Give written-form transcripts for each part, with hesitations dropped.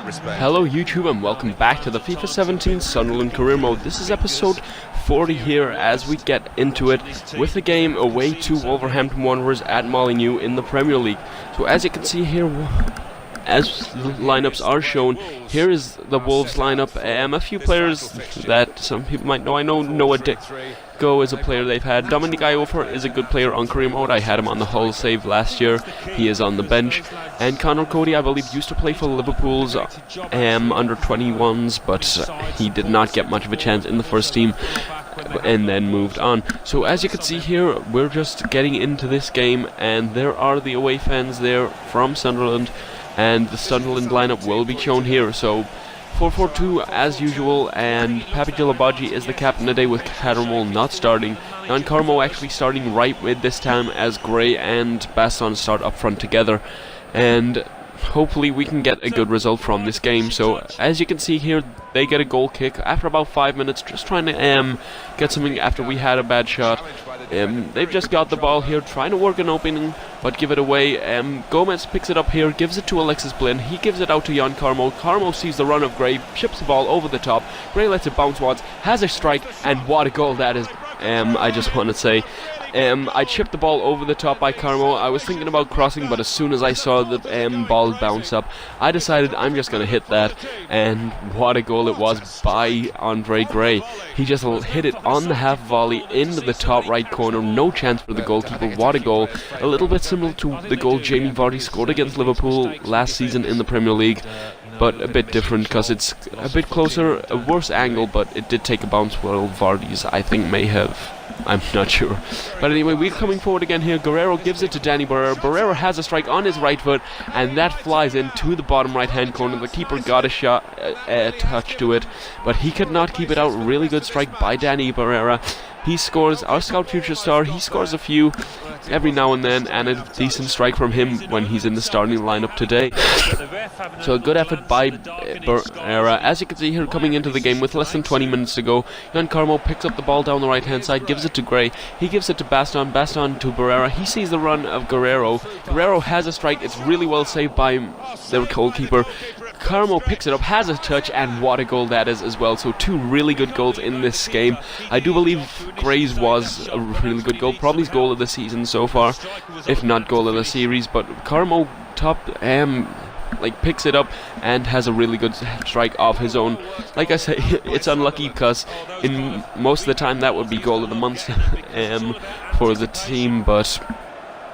Hello YouTube and welcome back to the FIFA 17 Sunderland Career Mode. This is episode 40 here as we get into it with the game away to Wolverhampton Wanderers at Molineux in the Premier League. So as you can see here, as the lineups are shown, here is the Wolves lineup. A few players that some people might know. I know Noah Go is a player they've had. Dominic Iofer is a good player on career mode. I had him on the Hull save last year. He is on the bench. And Connor Cody, I believe, used to play for Liverpool's under 21s, but he did not get much of a chance in the first team and then moved on. So as you can see here, we're just getting into this game, and there are the away fans there from Sunderland, and the Sunderland lineup will be shown here. So 4-4-2 as usual, and Papi Djilabodji is the captain today with Cattermole not starting. Jan Carmo actually starting right mid this time as Gray and Basson start up front together, and hopefully we can get a good result from this game. So as you can see here, they get a goal kick after about 5 minutes, just trying to get something after we had a bad shot. They've just got the ball here, trying to work an opening, but give it away. Gomez picks it up here, gives it to Alexis Blin. He gives it out to Jan Carmo. Carmo sees the run of Gray, chips the ball over the top. Gray lets it bounce once, has a strike, and what a goal that is. I just want to say, I chipped the ball over the top by Carmo. I was thinking about crossing, but as soon as I saw the ball bounce up, I decided I'm just going to hit that, and what a goal it was by Andre Gray. He just hit it on the half volley into the top right corner, no chance for the goalkeeper. What a goal. A little bit similar to the goal Jamie Vardy scored against Liverpool last season in the Premier League, but a bit different because it's a bit closer, a worse angle, but it did take a bounce while Vardy's, I think, may have. I'm not sure. But anyway, we're coming forward again here. Guerrero gives it to Danny Barrera. Barrera has a strike on his right foot, and that flies into the bottom right-hand corner. The keeper got a shot, a touch to it, but he could not keep it out. Really good strike by Danny Barrera. He scores, our Scout Future Star, he scores a few every now and then, and a decent strike from him when he's in the starting lineup today. So a good effort by Barrera. As you can see here, coming into the game with less than 20 minutes to go, Jan Carmo picks up the ball down the right-hand side, gives it to Gray. He gives it to Baston. Baston to Barrera. He sees the run of Guerrero. Guerrero has a strike. It's really well saved by the goalkeeper. Carmo picks it up, has a touch, and what a goal that is as well. So two really good goals in this game. I do believe Gray's was a really good goal, probably his goal of the season so far, if not goal of the series. But Carmo picks it up and has a really good strike of his own. Like I say, it's unlucky because in most of the time that would be goal of the month for the team, but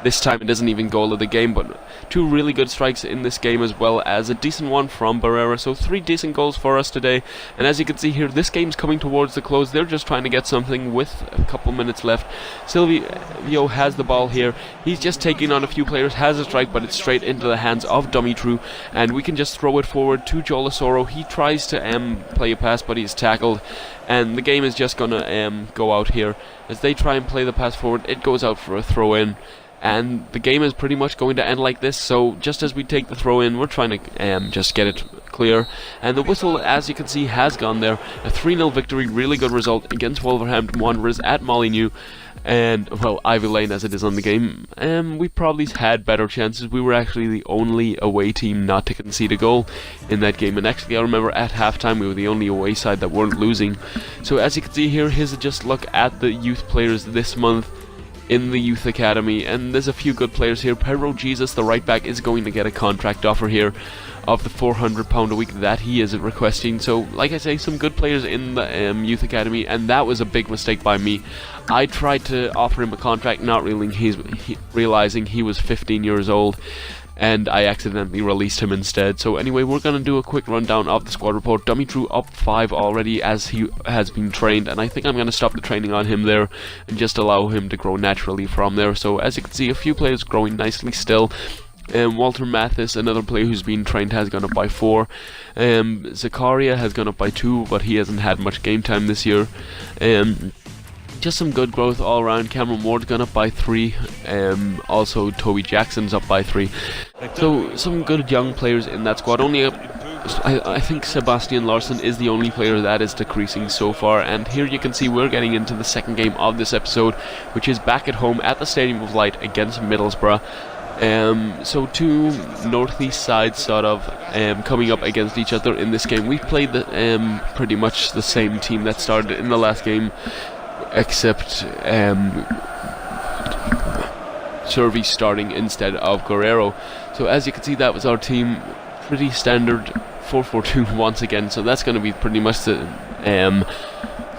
this time it isn't even goal of the game. But two really good strikes in this game, as well as a decent one from Barrera. So three decent goals for us today. And as you can see here, this game's coming towards the close. They're just trying to get something with a couple minutes left. Silvio has the ball here. He's just taking on a few players, has a strike, but it's straight into the hands of Dumitru, and we can just throw it forward to Joel Asoro. He tries to play a pass, but he's tackled, and the game is just gonna go out here. As they try and play the pass forward, it goes out for a throw-in. And the game is pretty much going to end like this. So just as we take the throw in, we're trying to just get it clear. And the whistle, as you can see, has gone there. A 3-0 victory, really good result against Wolverhampton Wanderers at Molineux. And, well, Ivy Lane as it is on the game. We probably had better chances. We were actually the only away team not to concede a goal in that game. And actually, I remember at halftime, we were the only away side that weren't losing. So as you can see here, here's a just look at the youth players this month in the youth academy, and there's a few good players here. Pedro Jesus, the right back, is going to get a contract offer here of the £400 a week that he is requesting. So like I say, some good players in the youth academy, and that was a big mistake by me. I tried to offer him a contract, not realizing he was 15 years old, and I accidentally released him instead. So anyway, we're going to do a quick rundown of the squad report. Dumitru up 5 already, as he has been trained, and I think I'm going to stop the training on him there and just allow him to grow naturally from there. So as you can see, a few players growing nicely still. Walter Mathis, another player who's been trained, has gone up by 4. Zakaria has gone up by 2, but he hasn't had much game time this year. Just some good growth all around. Cameron Ward's gone up by 3. Also, Toby Jackson's up by 3. So some good young players in that squad. I think Sebastian Larsson is the only player that is decreasing so far. And here you can see we're getting into the second game of this episode, which is back at home at the Stadium of Light against Middlesbrough. So two northeast sides sort of coming up against each other in this game. We played pretty much the same team that started in the last game, except Servi starting instead of Guerrero. So as you can see, that was our team. Pretty standard 4-4-2 once again. So that's going to be pretty much the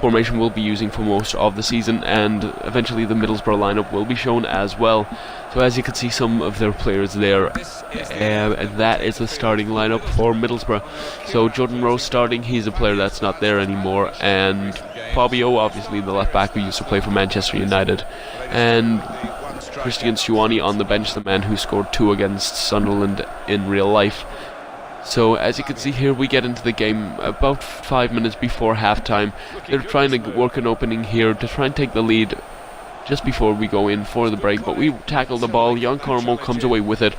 formation we'll be using for most of the season, and eventually the Middlesbrough lineup will be shown as well. So as you can see, some of their players there, and that is the starting lineup for Middlesbrough. So Jordan Rose starting, he's a player that's not there anymore, and Fabio, obviously the left back who used to play for Manchester United, and Christian Stuani on the bench, the man who scored 2 against Sunderland in real life. So as you can see here, we get into the game about 5 minutes before halftime. They're trying to work an opening here to try and take the lead just before we go in for the break, but we tackle the ball. Jan Cormo comes away with it.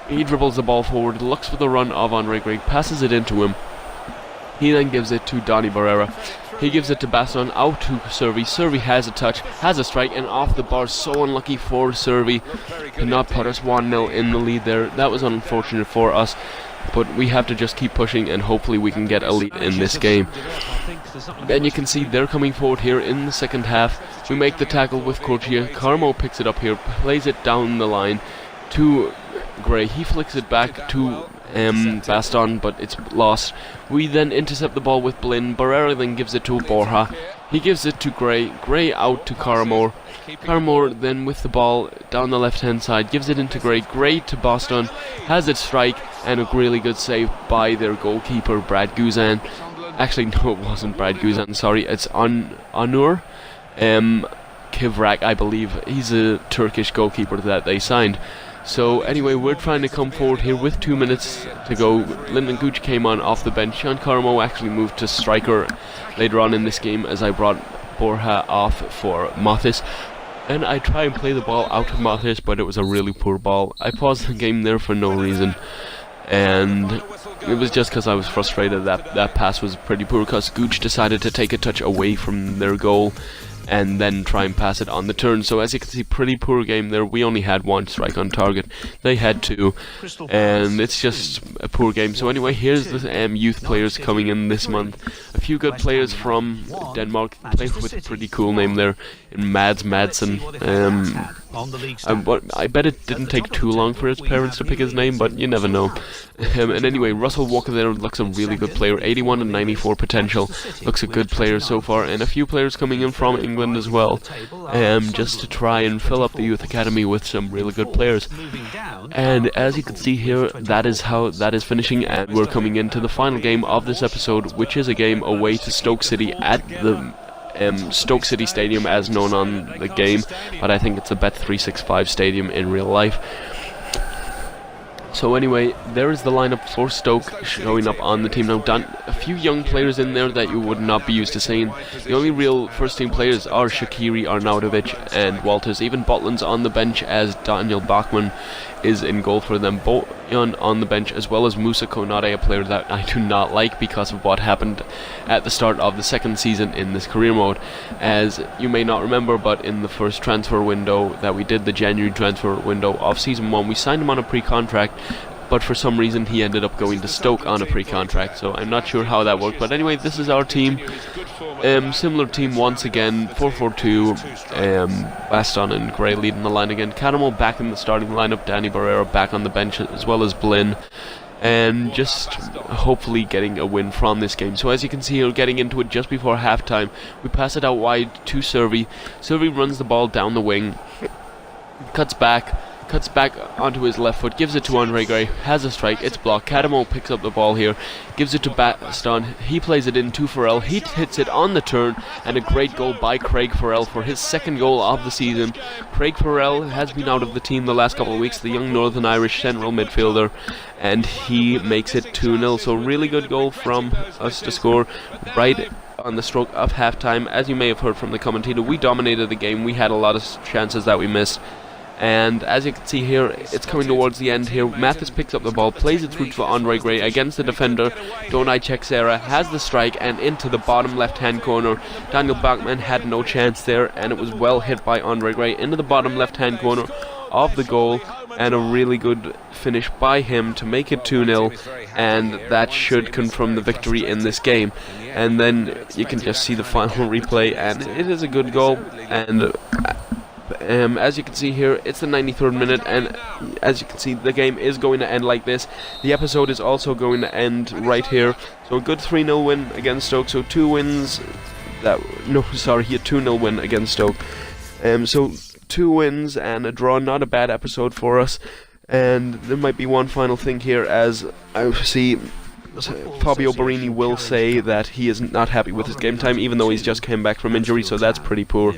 He dribbles the ball forward, looks for the run of Andre Gray, passes it into him. He then gives it to Donny Barrera. He gives it to Baston, out to Servi. Servi has a touch, has a strike, and off the bar. So unlucky for Servi. Could not put us 1-0 in the lead there. That was unfortunate for us, but we have to just keep pushing and hopefully we can get a lead in this game. And you can see they're coming forward here in the second half. We make the tackle with Cortia. Carmo picks it up here, plays it down the line to Gray. He flicks it back to Baston, but it's lost. We then intercept the ball with Blin. Barrera then gives it to Borja. He gives it to Gray. Gray out to Caramore. Caramore then with the ball down the left hand side gives it into Gray. Gray to Boston, has it strike, and a really good save by their goalkeeper Brad Guzan. Actually no, it wasn't Brad Guzan, sorry, it's Onur Kivrak, I believe. He's a Turkish goalkeeper that they signed. So anyway, we're trying to come forward here with 2 minutes to go. Lyndon Gooch came on off the bench. Sean Carmo actually moved to striker later on in this game as I brought Borja off for Mathis. And I try and play the ball out to Mathis, but it was a really poor ball. I paused the game there for no reason, and it was just because I was frustrated that pass was pretty poor, because Gooch decided to take a touch away from their goal and then try and pass it on the turn. So as you can see, pretty poor game there. We only had 1 strike on target. They had 2, and it's just a poor game. So anyway, here's the youth players coming in this month. A few good players from Denmark, played with a pretty cool name there in Mads Madsen. I bet it didn't take too long for his parents to pick his name, but you never know. And anyway, Russell Walker there looks a really good player, 81 and 94 potential, looks a good player so far, and a few players coming in from England as well, just to try and fill up the youth academy with some really good players. And as you can see here, that is how that is finishing, and we're coming into the final game of this episode, which is a game away to Stoke City at the Stoke City Stadium as known on the game, but I think it's a Bet365 stadium in real life. So anyway, there is the lineup for Stoke showing up on the team now. A few young players in there that you would not be used to seeing. The only real first team players are Shaqiri, Arnautovic and Walters. Even Butland's on the bench as Daniel Bachmann is in goal for them. Bojan on the bench, as well as Musa Konate, a player that I do not like because of what happened at the start of the second season in this career mode. As you may not remember, but in the first transfer window that we did, the January transfer window of season 1, we signed him on a pre-contract, but for some reason he ended up going to Stoke on a pre-contract, so I'm not sure how that worked. But anyway, this is our team. Similar team once again, 4-4-2, Baston and Gray leading the line again. Canamo back in the starting lineup, Danny Barrera back on the bench, as well as Blin, and just hopefully getting a win from this game. So as you can see here, getting into it just before halftime, we pass it out wide to Servi. Servi runs the ball down the wing, cuts back onto his left foot, gives it to Andre Gray, has a strike, it's blocked. Cadamo picks up the ball here, gives it to Baston, he plays it in to Farrell, he hits it on the turn, and a great goal by Craig Farrell for his second goal of the season. Craig Farrell has been out of the team the last couple of weeks, the young Northern Irish central midfielder, and he makes it 2-0, so really good goal from us to score right on the stroke of halftime. As you may have heard from the commentator, we dominated the game, we had a lot of chances that we missed. And as you can see here, it's coming towards the end here. Mathis picks up the ball, plays it through to Andre Gray against the defender. Donai Chexera has the strike and into the bottom left hand corner. Daniel Bachmann had no chance there, and it was well hit by Andre Gray into the bottom left hand corner of the goal, and a really good finish by him to make it 2-0, and that should confirm the victory in this game. And then you can just see the final replay, and it is a good goal. And as you can see here, it's the 93rd minute, and as you can see, the game is going to end like this. The episode is also going to end right here. So a good 3-0 win against Stoke. So 2 wins. A 2-0 win against Stoke. So 2 wins and a draw. Not a bad episode for us. And there might be one final thing here, as I see Fabio Borini will say that he is not happy with his game time, even though he's just came back from injury, so that's pretty poor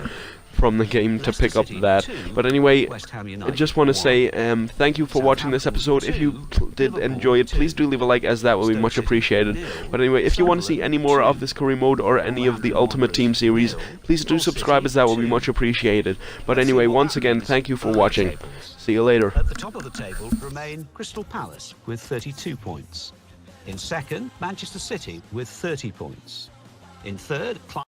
from the game to pick up that. But anyway, I just want to say thank you for watching this episode. If you did enjoy it, please do leave a like, as that will be much appreciated. But anyway, if you want to see any more of this career mode or any of the Ultimate Team series, please do subscribe, as that will be much appreciated. But anyway, once again, thank you for watching. See you later. At the top of the table remain Crystal Palace with 32 points. In second, Manchester City with 30 points. In third,